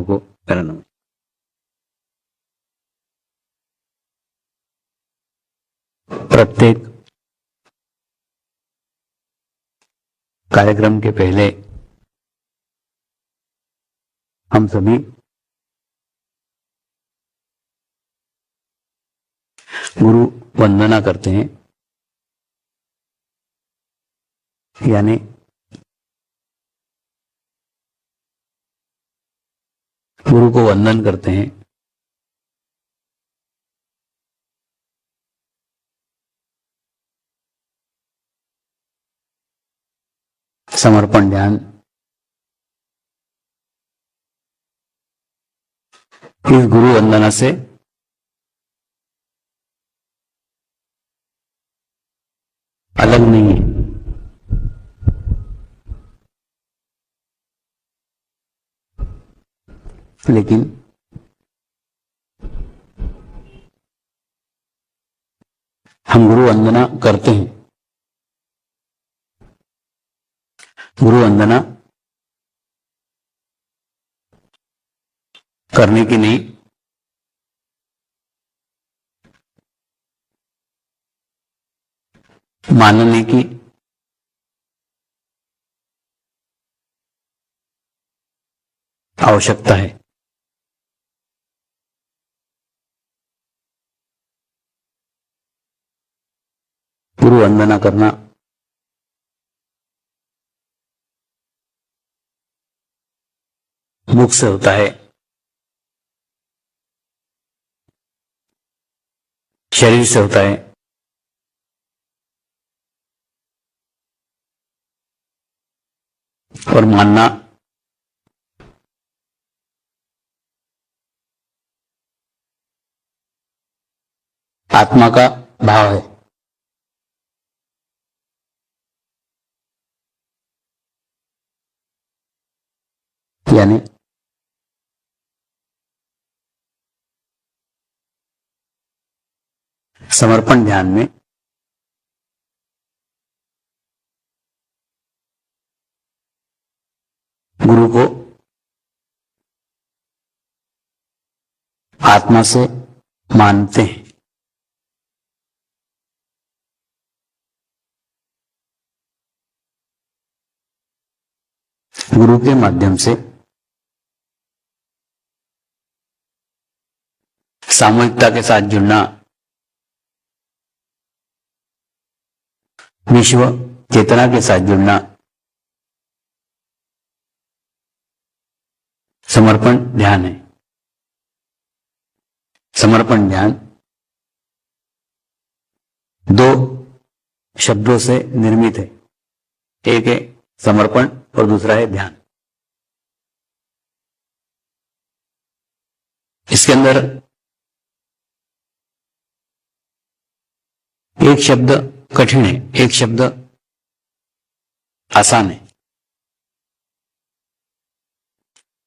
लोगों को मेरा नमस्कार। प्रत्येक कार्यक्रम के पहले हम सभी गुरु वंदना करते हैं, यानी गुरु को वंदन करते हैं। समर्पण ध्यान इस गुरु वंदना से अलग नहीं है। लेकिन हम गुरु वंदना करते हैं। गुरु वंदना करने की नहीं, मानने की आवश्यकता है। गुरु वंदना करना मुख से होता है, शरीर से होता है, और मानना आत्मा का भाव है। यानी समर्पण ध्यान में गुरु को आत्मा से मानते हैं। गुरु के माध्यम से सामूहिकता के साथ जुड़ना, विश्व चेतना के साथ जुड़ना, समर्पण ध्यान है। समर्पण ध्यान दो शब्दों से निर्मित है। एक है समर्पण और दूसरा है ध्यान। इसके अंदर एक शब्द कठिन है, एक शब्द आसान है।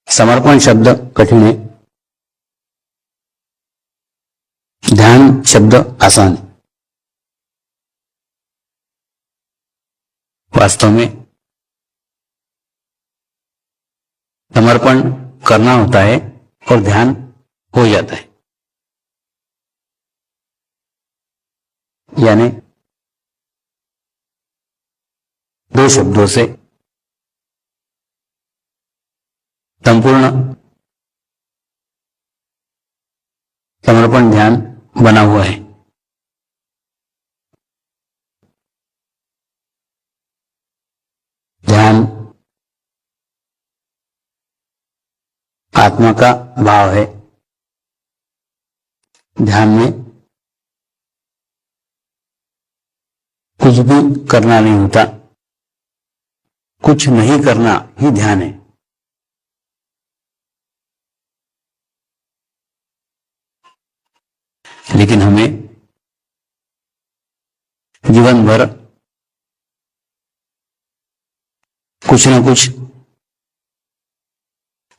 समर्पण शब्द कठिन है, ध्यान शब्द आसान है। वास्तव में समर्पण करना होता है और ध्यान हो जाता है। यानी दो शब्दों से संपूर्ण समर्पण ध्यान बना हुआ है। ध्यान आत्मा का भाव है। ध्यान में कुछ भी करना नहीं होता, कुछ नहीं करना ही ध्यान है। लेकिन हमें जीवन भर कुछ न कुछ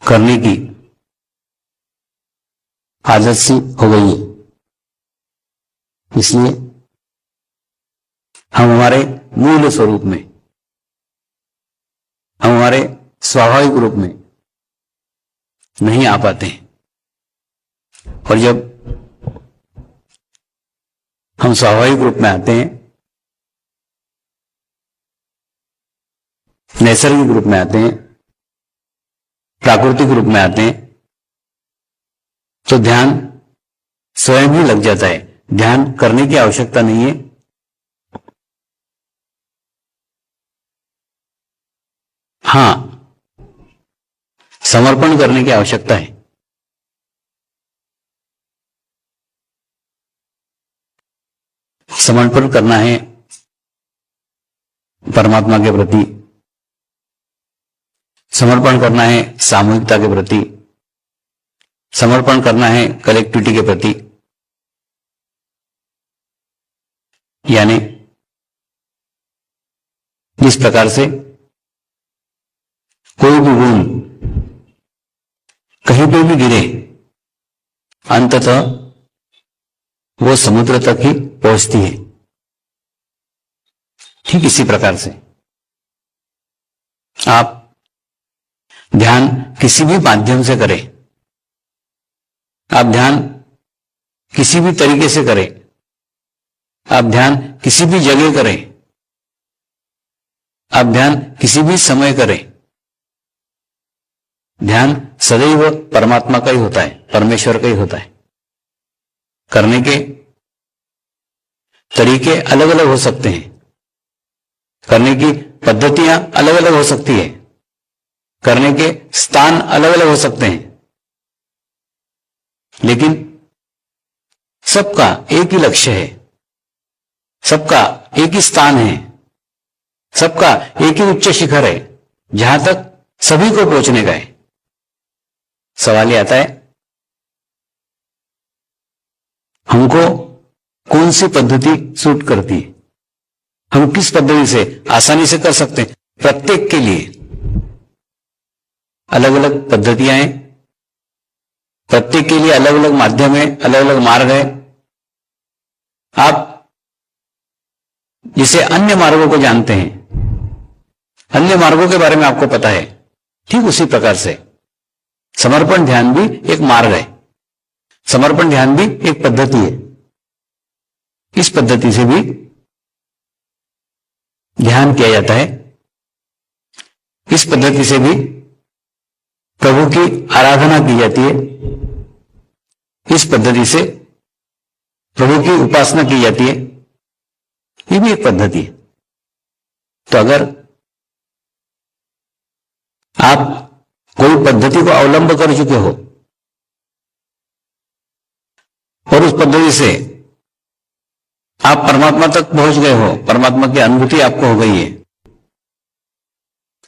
करने की आदत सी हो गई है। इसलिए हम हमारे मूल स्वरूप में, हम हमारे स्वाभाविक रूप में नहीं आ पाते हैं। और जब हम स्वाभाविक रूप में आते हैं, नैसर्गिक रूप में आते हैं, प्राकृतिक रूप में आते हैं, तो ध्यान स्वयं ही लग जाता है। ध्यान करने की आवश्यकता नहीं है। हां, समर्पण करने की आवश्यकता है। समर्पण करना है परमात्मा के प्रति, समर्पण करना है सामूहिकता के प्रति, समर्पण करना है कलेक्टिविटी के प्रति। यानी जिस प्रकार से कोई भी बूंद कहीं पे भी गिरे, अंततः वो समुद्र तक ही पहुंचती है, ठीक इसी प्रकार से आप ध्यान किसी भी माध्यम से करें, आप ध्यान किसी भी तरीके से करें, आप ध्यान किसी भी जगह करें, आप ध्यान किसी भी समय करें, ध्यान सदैव परमात्मा का ही होता है, परमेश्वर का ही होता है। करने के तरीके अलग अलग हो सकते हैं, करने की पद्धतियां अलग अलग हो सकती है, करने के स्थान अलग अलग हो सकते हैं, लेकिन सबका एक ही लक्ष्य है, सबका एक ही स्थान है, सबका एक ही उच्च शिखर है, जहां तक सभी को पहुंचने का है। सवाल यह आता है, हमको कौन सी पद्धति सूट करती है, हम किस पद्धति से आसानी से कर सकते हैं। प्रत्येक के लिए अलग अलग पद्धतियां हैं, प्रत्येक के लिए अलग अलग माध्यम है, अलग अलग मार्ग है। आप जिसे अन्य मार्गों को जानते हैं, अन्य मार्गों के बारे में आपको पता है, ठीक उसी प्रकार से समर्पण ध्यान भी एक मार्ग है, समर्पण ध्यान भी एक पद्धति है। इस पद्धति से भी ध्यान किया जाता है, इस पद्धति से भी प्रभु की आराधना की जाती है, इस पद्धति से प्रभु की उपासना की जाती है। ये भी एक पद्धति है। तो अगर आप कोई पद्धति को अवलंब कर चुके हो और उस पद्धति से आप परमात्मा तक पहुंच गए हो, परमात्मा की अनुभूति आपको हो गई है,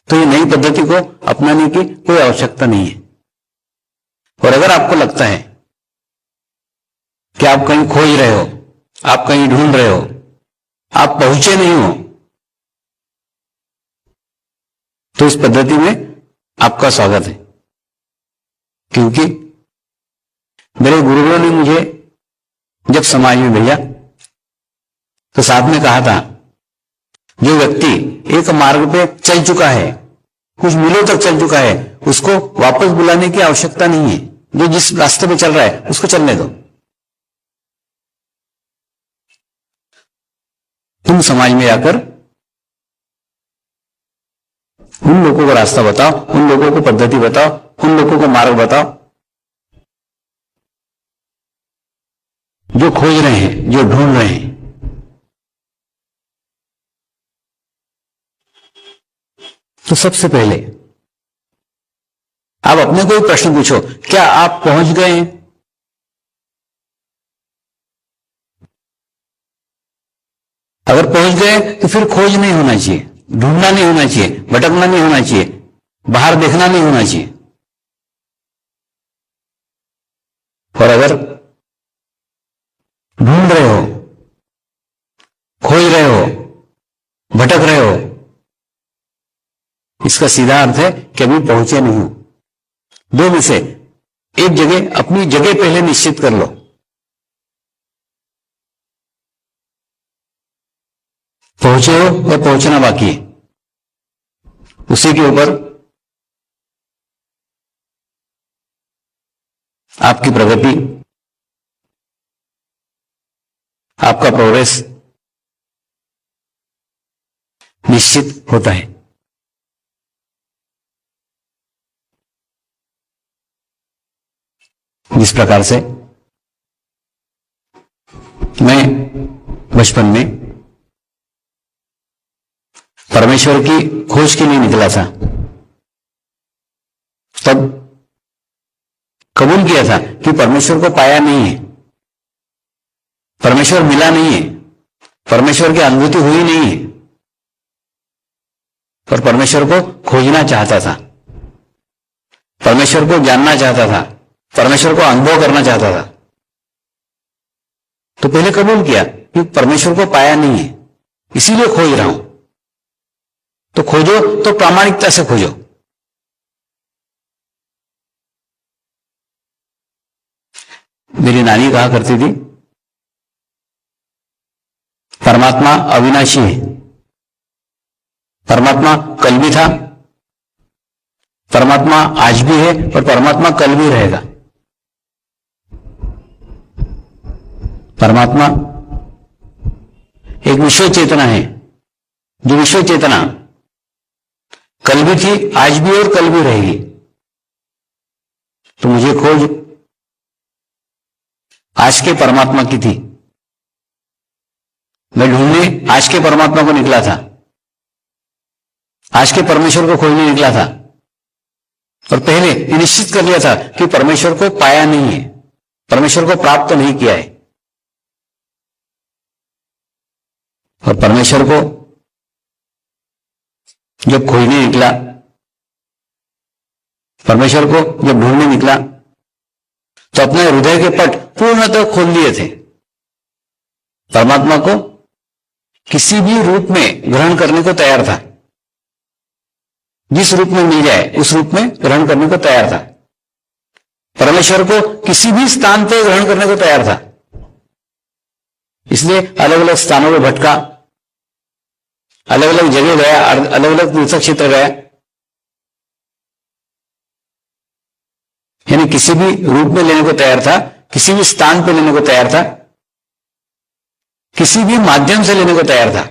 तो ये नई पद्धति को अपनाने की कोई आवश्यकता नहीं है। और अगर आपको लगता है कि आप कहीं खोज रहे हो, आप कहीं ढूंढ रहे हो, आप पहुंचे नहीं हो, तो इस पद्धति में आपका स्वागत है। क्योंकि मेरे गुरुओं ने मुझे जब समाज में भेजा तो साथ में कहा था, जो व्यक्ति एक मार्ग पे चल चुका है, कुछ मीलों तक चल चुका है, उसको वापस बुलाने की आवश्यकता नहीं है। जो जिस रास्ते पे चल रहा है उसको चलने दो। तुम समाज में आकर उन लोगों को रास्ता बताओ, उन लोगों को पद्धति बताओ, उन लोगों को मार्ग बताओ जो खोज रहे हैं, जो ढूंढ रहे हैं। तो सबसे पहले आप अपने को ही प्रश्न पूछो, क्या आप पहुंच गए हैं? अगर पहुंच गए तो फिर खोज नहीं होना चाहिए, ढूंढना नहीं होना चाहिए, भटकना नहीं होना चाहिए, बाहर देखना नहीं होना चाहिए। और अगर ढूंढ रहे हो, खोज रहे हो, भटक रहे हो, इसका सीधा अर्थ है कि अभी पहुंचे नहीं हो। दो में से एक जगह, अपनी जगह पहले निश्चित कर लो। पहुंचे हो या पहुंचना बाकी है, उसी के ऊपर आपकी प्रगति, आपका प्रोग्रेस निश्चित होता है। जिस प्रकार से मैं बचपन में परमेश्वर की खोज के लिए निकला था, तब कबूल किया था कि परमेश्वर को पाया नहीं है, परमेश्वर मिला नहीं है, परमेश्वर की अनुभूति हुई नहीं है, पर परमेश्वर को खोजना चाहता था, परमेश्वर को जानना चाहता था, परमेश्वर को अनुभव करना चाहता था। तो पहले कबूल किया कि परमेश्वर को पाया नहीं है, इसीलिए खोज रहा हूं। तो खोजो तो प्रामाणिकता से खोजो। मेरी नानी कहा करती थी, परमात्मा अविनाशी है, परमात्मा कल भी था, परमात्मा आज भी है और परमात्मा कल भी रहेगा। परमात्मा एक विश्व चेतना है, जो विश्व चेतना कल भी थी, आज भी और कल भी रहेगी। तो मुझे खोज आज के परमात्मा की थी। मैं ढूंढने आज के परमात्मा को निकला था, आज के परमेश्वर को खोजने निकला था, और पहले ये निश्चित कर लिया था कि परमेश्वर को पाया नहीं है, परमेश्वर को प्राप्त नहीं किया है। और परमेश्वर को जब खोजने निकला, परमेश्वर को जब ढूंढने निकला, तो अपने हृदय के पट पूर्णतः खोल दिए थे। परमात्मा को किसी भी रूप में ग्रहण करने को तैयार था, जिस रूप में मिल जाए उस रूप में ग्रहण करने को तैयार था। परमेश्वर को किसी भी स्थान पर ग्रहण करने को तैयार था। इसलिए अलग अलग स्थानों पर भटका, अलग अलग जगह गया, अलग अलग तीर्थ क्षेत्र गया, यानी किसी भी रूप में लेने को तैयार था, किसी भी स्थान पर लेने को तैयार था, किसी भी माध्यम से लेने को तैयार था।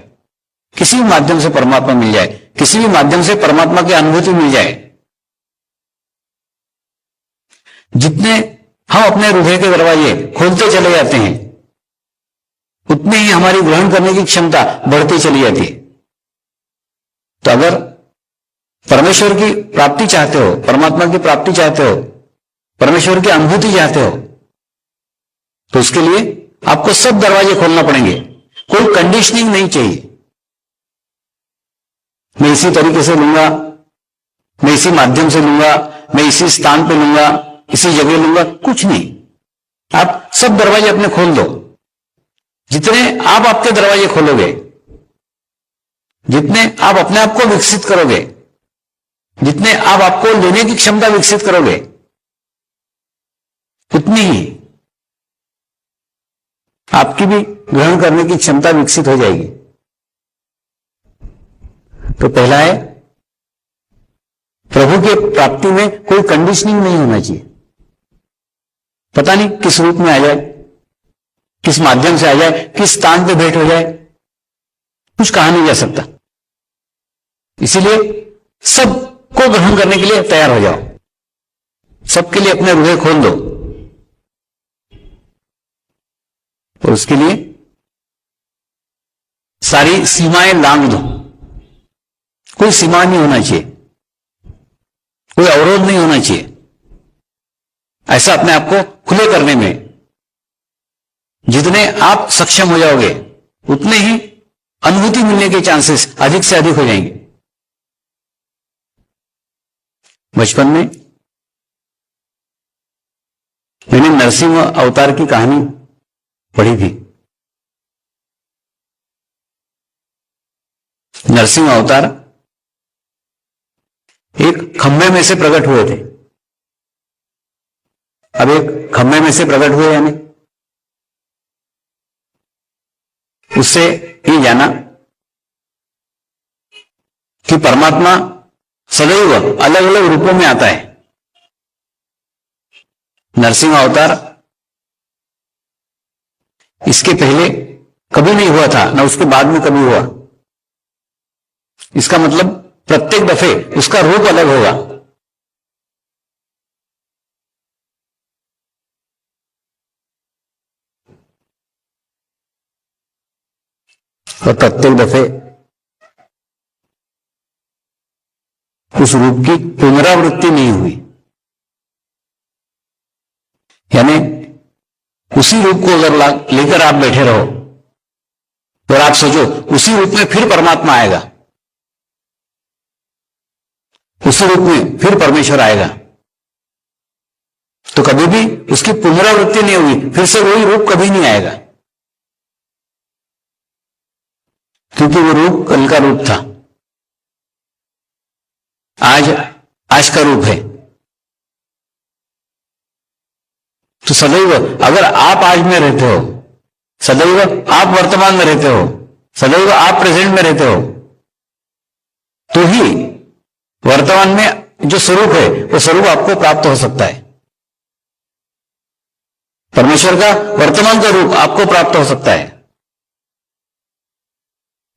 किसी भी माध्यम से परमात्मा मिल जाए, किसी भी माध्यम से परमात्मा की अनुभूति मिल जाए। जितने हम अपने हृदय के दरवाजे खोलते चले जाते हैं, उतने ही हमारी ग्रहण करने की क्षमता बढ़ती चली जाती है। तो अगर परमेश्वर की प्राप्ति चाहते हो, परमात्मा की प्राप्ति चाहते हो, परमेश्वर की अनुभूति चाहते हो, तो उसके लिए आपको सब दरवाजे खोलना पड़ेंगे। कोई कंडीशनिंग नहीं चाहिए। मैं इसी तरीके से लूंगा, मैं इसी माध्यम से लूंगा, मैं इसी स्थान पे लूंगा, इसी जगह लूंगा, कुछ नहीं। आप सब दरवाजे अपने खोल दो। जितने आप आपके दरवाजे खोलोगे, जितने आप अपने आप को विकसित करोगे, जितने आप आपको लेने की क्षमता विकसित करोगे, उतनी ही आपकी भी ग्रहण करने की क्षमता विकसित हो जाएगी। तो पहला है, प्रभु के प्राप्ति में कोई कंडीशनिंग नहीं होना चाहिए। पता नहीं किस रूप में आ जाए, किस माध्यम से आ जाए, किस स्थान पे भेंट हो जाए, कुछ कहा नहीं जा सकता। इसीलिए सबको ग्रहण करने के लिए तैयार हो जाओ, सबके लिए अपने हृदय खोल दो। और उसके लिए सारी सीमाएं लांघ दो। कोई सीमा नहीं होना चाहिए, कोई अवरोध नहीं होना चाहिए। ऐसा अपने आप को खुले करने में जितने आप सक्षम हो जाओगे, उतने ही अनुभूति मिलने के चांसेस अधिक से अधिक हो जाएंगे। बचपन में मैंने नरसिंह अवतार की कहानी पढ़ी थी। नरसिंह अवतार एक खंभे में से प्रकट हुए थे। अब एक खंभे में से प्रकट हुए यानी उससे ये जाना कि परमात्मा सदैव अलग अलग रूपों में आता है। नरसिंह अवतार इसके पहले कभी नहीं हुआ था, ना उसके बाद में कभी हुआ। इसका मतलब प्रत्येक दफे उसका रूप अलग होगा। और प्रत्येक दफे उस रूप की पुनरावृत्ति नहीं हुई, यानी उसी रूप को अगर लेकर आप बैठे रहो और आप सोचो उसी रूप में फिर परमात्मा आएगा, उसी रूप में फिर परमेश्वर आएगा, तो कभी भी उसकी पुनरावृत्ति नहीं हुई, फिर से वही रूप कभी नहीं आएगा, क्योंकि वो रूप कल का रूप था, आज का रूप है। तो सदैव अगर आप आज में रहते हो, सदैव आप वर्तमान में रहते हो, सदैव आप प्रेजेंट में रहते हो, तो ही वर्तमान में जो स्वरूप है वो स्वरूप आपको प्राप्त हो सकता है। परमेश्वर का वर्तमान का रूप आपको प्राप्त हो सकता है।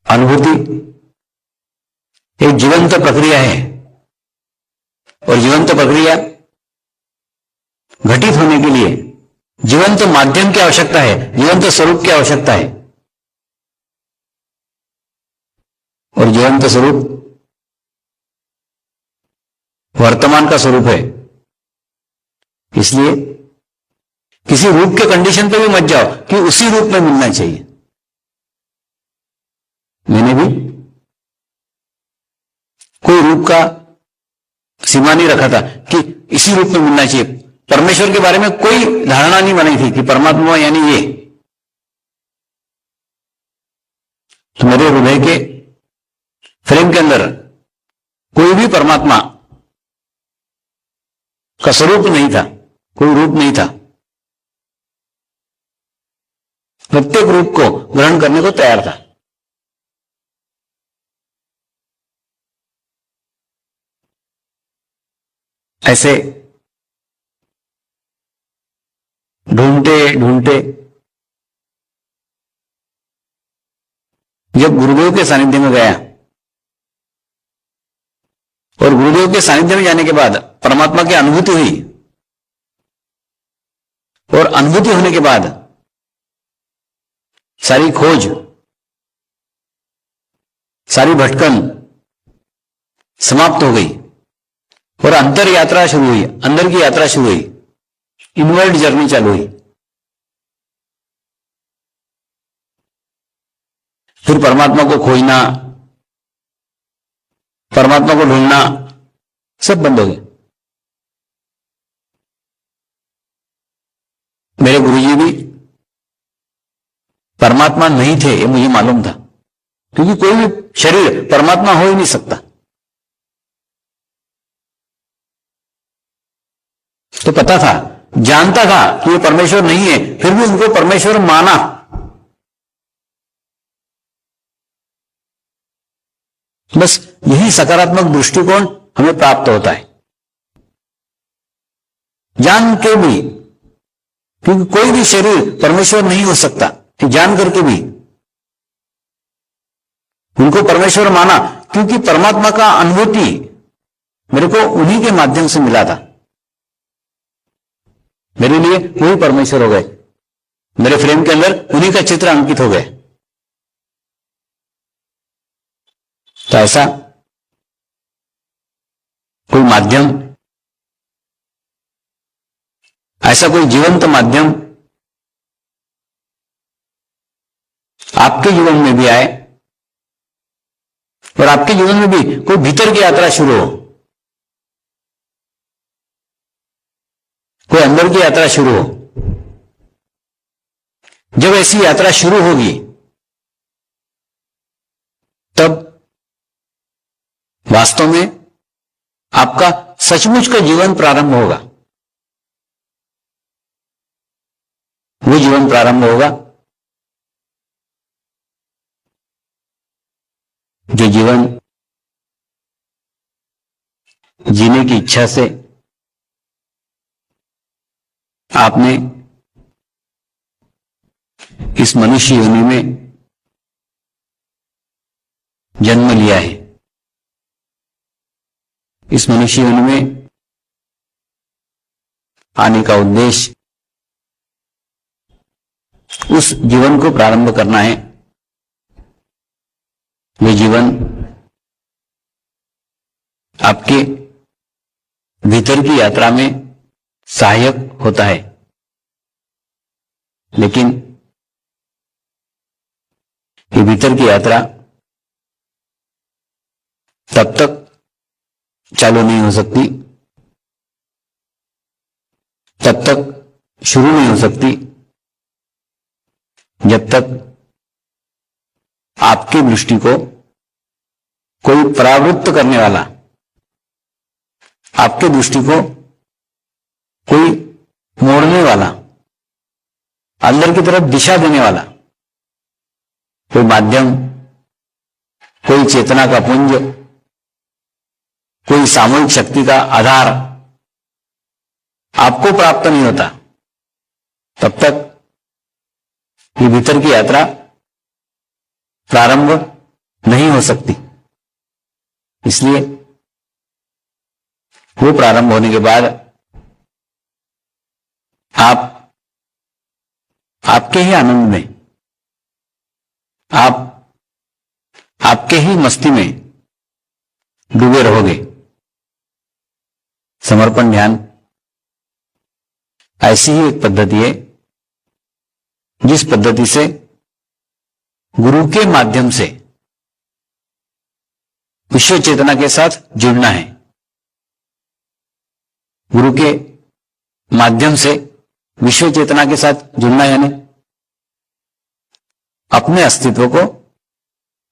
अनुभूति एक जीवंत प्रक्रिया है, और जीवंत प्रक्रिया घटित होने के लिए जीवंत माध्यम की आवश्यकता है, जीवंत स्वरूप की आवश्यकता है। और जीवंत स्वरूप वर्तमान का स्वरूप है। इसलिए किसी रूप के कंडीशन पे भी मत जाओ कि उसी रूप में मिलना चाहिए। मैंने भी कोई रूप का सीमा नहीं रखा था कि इसी रूप में मिलना चाहिए। परमेश्वर के बारे में कोई धारणा नहीं बनाई थी कि परमात्मा यानी ये। तो मेरे हृदय के फ्रेम के अंदर कोई भी परमात्मा का स्वरूप नहीं था, कोई रूप नहीं था। प्रत्येक रूप को ग्रहण करने को तैयार था। ऐसे ढूंढते ढूंढते जब गुरुदेव के सानिध्य में गया, और गुरुदेव के सानिध्य में जाने के बाद परमात्मा की अनुभूति हुई, और अनुभूति होने के बाद सारी खोज, सारी भटकन समाप्त हो गई, और अंतर यात्रा शुरू हुई, अंदर की यात्रा शुरू हुई, इनवर्ड जर्नी चालू हुई। फिर परमात्मा को खोजना, परमात्मा को ढूंढना सब बंद हो गया। मेरे गुरुजी भी परमात्मा नहीं थे, ये मुझे मालूम था, क्योंकि कोई भी शरीर परमात्मा हो ही नहीं सकता। तो पता था, जानता था कि ये परमेश्वर नहीं है, फिर भी उनको परमेश्वर माना। बस यही सकारात्मक दृष्टिकोण हमें प्राप्त होता है। जान के भी, क्योंकि कोई भी शरीर परमेश्वर नहीं हो सकता, जान करके भी उनको परमेश्वर माना, क्योंकि परमात्मा का अनुभूति मेरे को उन्हीं के माध्यम से मिला था। मेरे लिए वही परमेश्वर हो गए, मेरे फ्रेम के अंदर उन्हीं का चित्र अंकित हो गए। तो ऐसा कोई माध्यम, ऐसा कोई जीवंत माध्यम आपके जीवन में भी आए, और आपके जीवन में भी कोई भीतर की यात्रा शुरू हो, कोई अंदर की यात्रा शुरू हो। जब ऐसी यात्रा शुरू होगी तब वास्तव में आपका सचमुच का जीवन प्रारंभ होगा। वो जीवन प्रारंभ होगा जो जीवन जीने की इच्छा से आपने इस मनुष्य योनि में जन्म लिया है। इस मनुष्य योनि में आने का उद्देश्य उस जीवन को प्रारंभ करना है। ये जीवन आपके भीतर की यात्रा में सहायक होता है, लेकिन ये भीतर की यात्रा तब तक चालू नहीं हो सकती, तब तक शुरू नहीं हो सकती, जब तक आपकी दृष्टि को कोई परावृत्त करने वाला, आपके दृष्टि को कोई मोड़ने वाला, अंदर की तरफ दिशा देने वाला कोई माध्यम, कोई चेतना का पुंज, कोई सामूहिक शक्ति का आधार आपको प्राप्त नहीं होता, तब तक ये भीतर की यात्रा प्रारंभ नहीं हो सकती। इसलिए वो प्रारंभ होने के बाद आप आपके ही आनंद में, आप आपके ही मस्ती में डूबे रहोगे। समर्पण ध्यान ऐसी ही एक पद्धति है जिस पद्धति से गुरु के माध्यम से विश्व चेतना के साथ जुड़ना है। गुरु के माध्यम से विश्व चेतना के साथ जुड़ना यानी अपने अस्तित्व को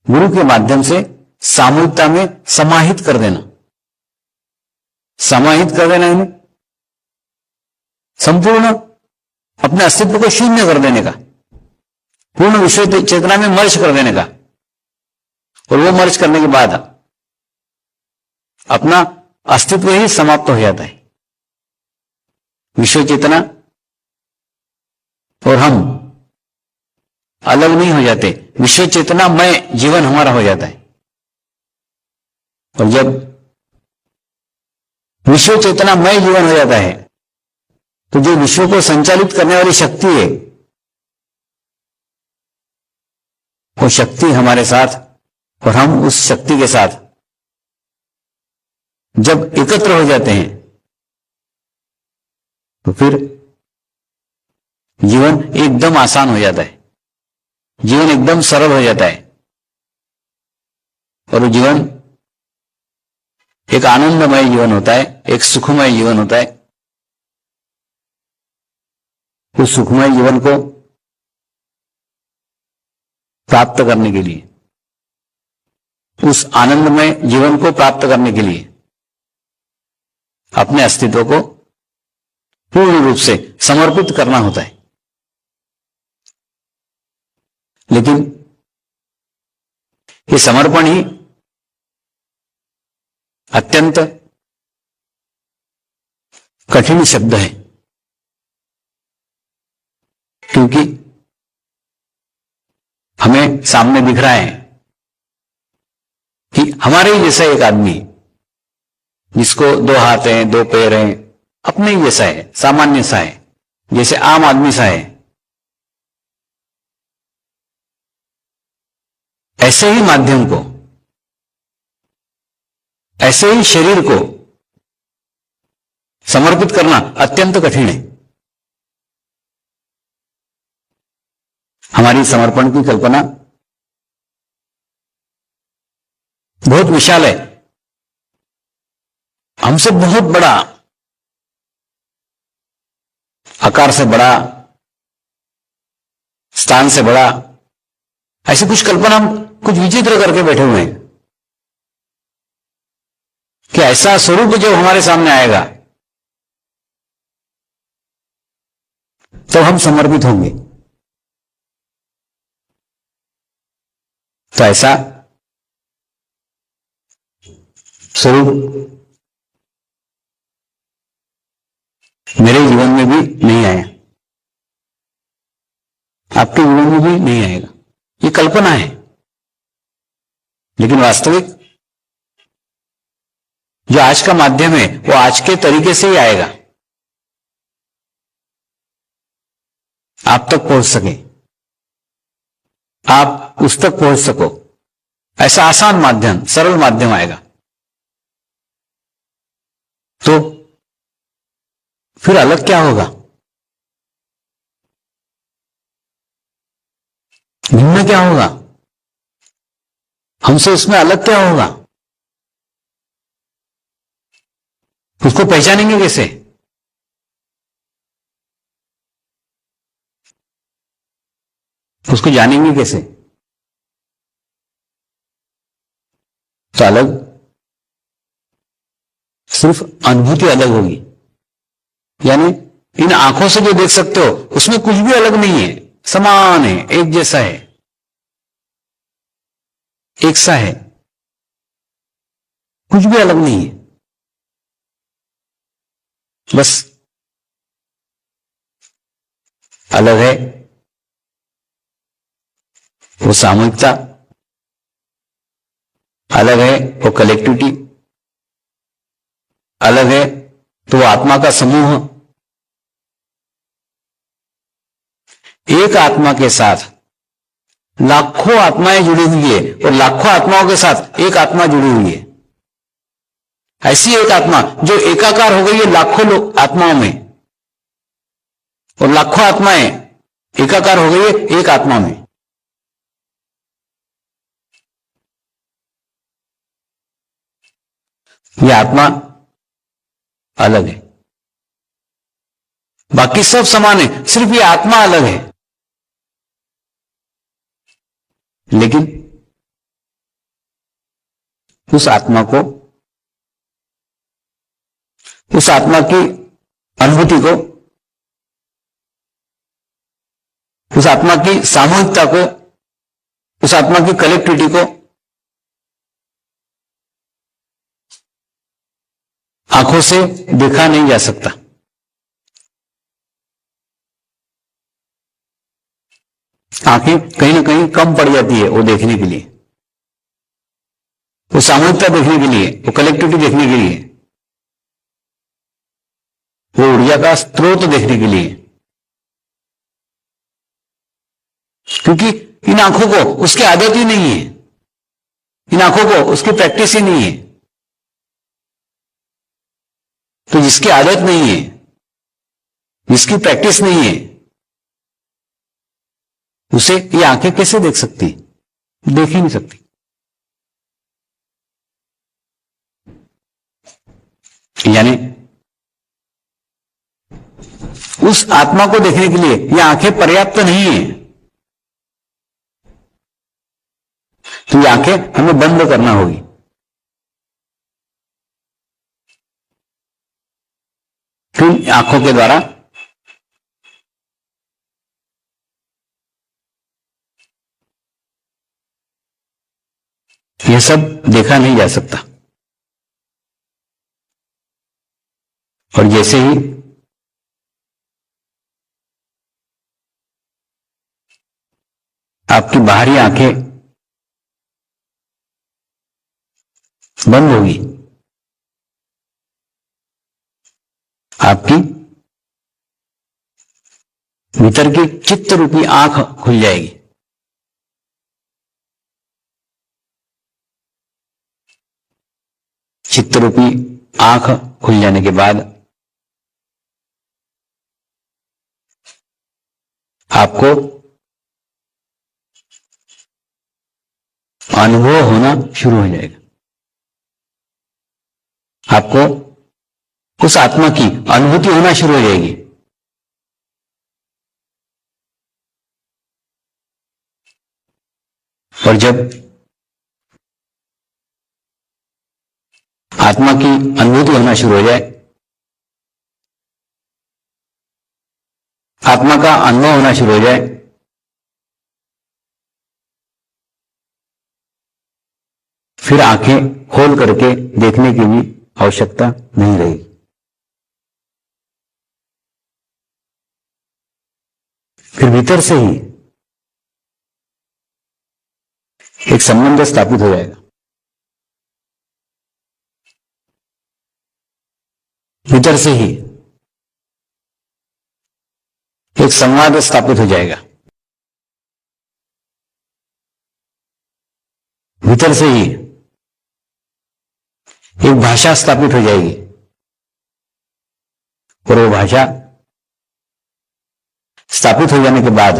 गुरु के माध्यम से सामूहिकता में समाहित कर देना। समाहित कर देना यानी संपूर्ण अपने अस्तित्व को शून्य कर देने का, पूर्ण विश्व चेतना में मर्ज कर देने का। और वो मर्ज करने के बाद अपना अस्तित्व ही समाप्त हो जाता है। विश्व चेतना और हम अलग नहीं हो जाते, विश्व चेतना मय जीवन हमारा हो जाता है। और जब विश्व चेतना मय जीवन हो जाता है तो जो विश्व को संचालित करने वाली शक्ति है, वो शक्ति हमारे साथ और हम उस शक्ति के साथ जब एकत्र हो जाते हैं तो फिर जीवन एकदम आसान हो जाता है, जीवन एकदम सरल हो जाता है और वो जीवन एक आनंदमय जीवन होता है, एक सुखमय जीवन होता है। उस सुखमय जीवन को प्राप्त करने के लिए, उस आनंदमय जीवन को प्राप्त करने के लिए अपने अस्तित्व को पूर्ण रूप से समर्पित करना होता है। लेकिन ये समर्पण ही अत्यंत कठिन शब्द है, क्योंकि हमें सामने दिख रहा है कि हमारे ही जैसा एक आदमी जिसको 2 हाथ हैं, 2 पैर हैं, अपने ही जैसा है, सामान्य सा है, जैसे आम आदमी सा है, ऐसे ही माध्यम को, ऐसे ही शरीर को समर्पित करना अत्यंत कठिन है। हमारी समर्पण की कल्पना बहुत विशाल है, हमसे बहुत बड़ा, आकार से बड़ा, स्थान से बड़ा, ऐसी कुछ कल्पना हम कुछ विचित्र करके बैठे हुए हैं कि ऐसा स्वरूप जब हमारे सामने आएगा तो हम समर्पित होंगे। तो ऐसा स्वरूप मेरे जीवन में भी नहीं आया, आपके जीवन में भी नहीं आएगा। ये कल्पना है, लेकिन वास्तविक जो आज का माध्यम है वो आज के तरीके से ही आएगा, आप तक पहुंच सके, आप उस तक पहुंच सको, ऐसा आसान माध्यम, सरल माध्यम आएगा। तो फिर अलग क्या होगा, भिन्न क्या होगा, हमसे उसमें अलग क्या होगा, उसको पहचानेंगे कैसे? उसको जानेंगे कैसे? तो अलग सिर्फ अनुभूति अलग होगी, यानी इन आंखों से जो देख सकते हो उसमें कुछ भी अलग नहीं है, समान है, एक जैसा है, एक सा है, कुछ भी अलग नहीं है। बस अलग है वो सामूहिकता, अलग है वो कलेक्टिविटी, अलग है तो वो आत्मा का समूह। एक आत्मा के साथ लाखों आत्माएं जुड़ी हुई है और लाखों आत्माओं के साथ एक आत्मा जुड़ी हुई है। ऐसी एक आत्मा जो एकाकार हो गई है लाखों आत्माओं में, और लाखों आत्माएं एकाकार हो गई है एक आत्मा में। यह आत्मा अलग है, बाकी सब समान है, सिर्फ ये आत्मा अलग है। लेकिन उस आत्मा को, उस आत्मा की अनुभूति को, उस आत्मा की सामूहिकता को, उस आत्मा की कलेक्टिविटी को आंखों से देखा नहीं जा सकता। आंखें कहीं ना कहीं कम पड़ जाती है वो देखने के लिए, वो सामूहिकता देखने के लिए, वो कलेक्टिविटी देखने के लिए, वो ऊर्जा का स्रोत देखने के लिए, क्योंकि इन आंखों को उसकी आदत ही नहीं है, इन आंखों को उसकी प्रैक्टिस ही नहीं है। तो जिसकी आदत नहीं है, जिसकी प्रैक्टिस नहीं है, उसे ये आंखें कैसे देख सकती? देख ही नहीं सकती। यानी उस आत्मा को देखने के लिए ये आंखें पर्याप्त नहीं है। तो ये आंखें हमें बंद करना होगी। फिर आंखों के द्वारा यह सब देखा नहीं जा सकता। और जैसे ही आपकी बाहरी आंखें बंद होगी, आपकी भीतर की चित्त रूपी आंख खुल जाएगी। चित्त रूपी आंख खुल जाने के बाद आपको अनुभव होना शुरू हो जाएगा। आपको उस आत्मा की अनुभूति होना शुरू हो जाएगी। और जब आत्मा की अनुभूति होना शुरू हो जाए, आत्मा का अनुभव होना शुरू हो जाए, फिर आंखें खोल करके देखने की भी आवश्यकता नहीं रहेगी। फिर भीतर से ही एक संबंध स्थापित हो जाएगा। भीतर से ही एक संवाद स्थापित हो जाएगा। भीतर से ही एक भाषा स्थापित हो जाएगी और वो भाषा स्थापित हो जाने के बाद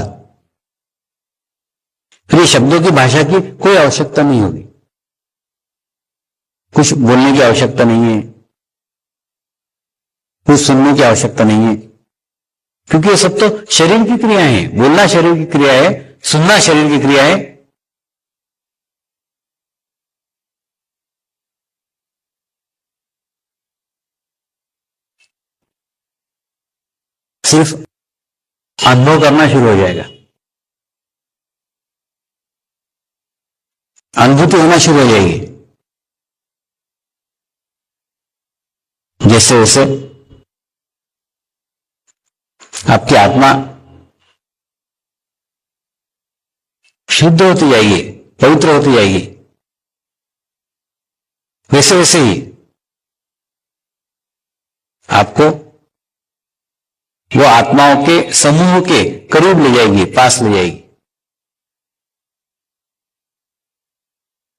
फिर ये शब्दों की भाषा की कोई आवश्यकता नहीं होगी। कुछ बोलने की आवश्यकता नहीं है, कुछ सुनने की आवश्यकता नहीं है, क्योंकि ये सब तो शरीर की क्रियाएं हैं। बोलना शरीर की क्रिया है, सुनना शरीर की क्रिया है। सिर्फ अनुभव करना शुरू हो जाएगा, अनुभूति होना शुरू हो जाएगी। जैसे जैसे आपकी आत्मा शुद्ध होती जाएगी, पवित्र होती जाएगी, वैसे वैसे ही आपको वो आत्माओं के समूह के करीब ले जाएगी, पास ले जाएगी,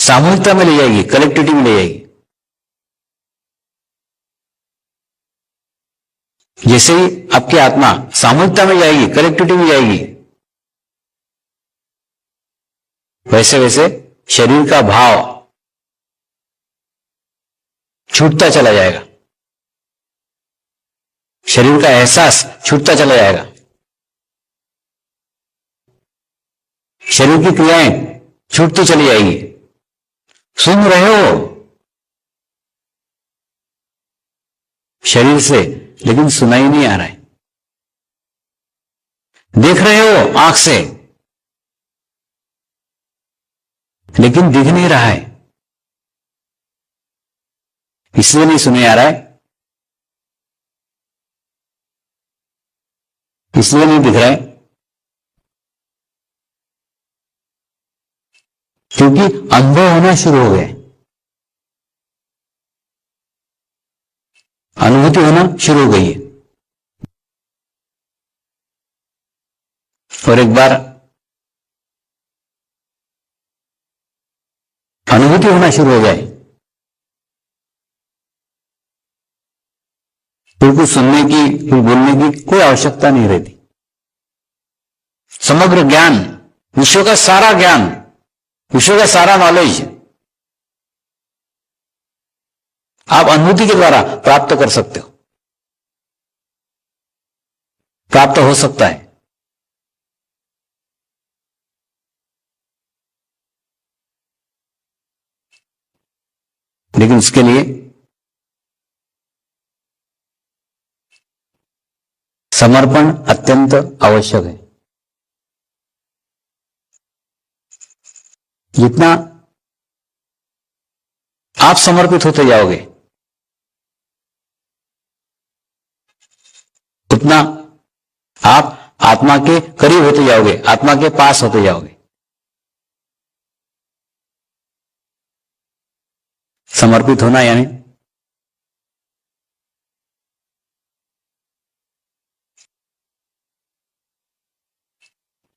सामूहिकता में ले जाएगी, कलेक्टिविटी में ले जाएगी। जैसे ही आपकी आत्मा सामूहिकता में जाएगी, कलेक्टिविटी में जाएगी, वैसे वैसे शरीर का भाव छूटता चला जाएगा, शरीर का एहसास छूटता चला जाएगा, शरीर की क्रियाएं छूटती चली जाएगी। सुन रहे हो शरीर से, लेकिन सुनाई नहीं आ रहा है। देख रहे हो आंख से, लेकिन दिख नहीं रहा है। इसलिए नहीं सुने आ रहा है, इसलिए नहीं दिख रहा है, क्योंकि अनुभव होना शुरू हो गए, अनुभूति होना शुरू हो गई है। और एक बार अनुभूति होना शुरू हो जाए, फिर कुछ सुनने की, फिर बोलने की कोई आवश्यकता नहीं रहती। समग्र ज्ञान, विश्व का सारा ज्ञान, विश्व का सारा नॉलेज आप अनुभूति के द्वारा प्राप्त कर सकते हो, प्राप्त हो सकता है। लेकिन उसके लिए समर्पण अत्यंत आवश्यक है। जितना आप समर्पित होते जाओगे, उतना आप आत्मा के करीब होते जाओगे, आत्मा के पास होते जाओगे। समर्पित होना यानी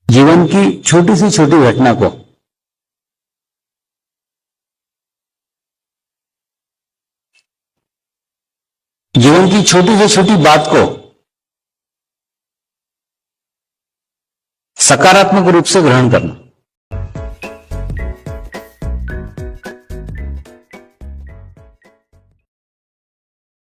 जीवन की छोटी से छोटी घटना को जीवन की छोटी से छोटी बात को सकारात्मक रूप से ग्रहण करना।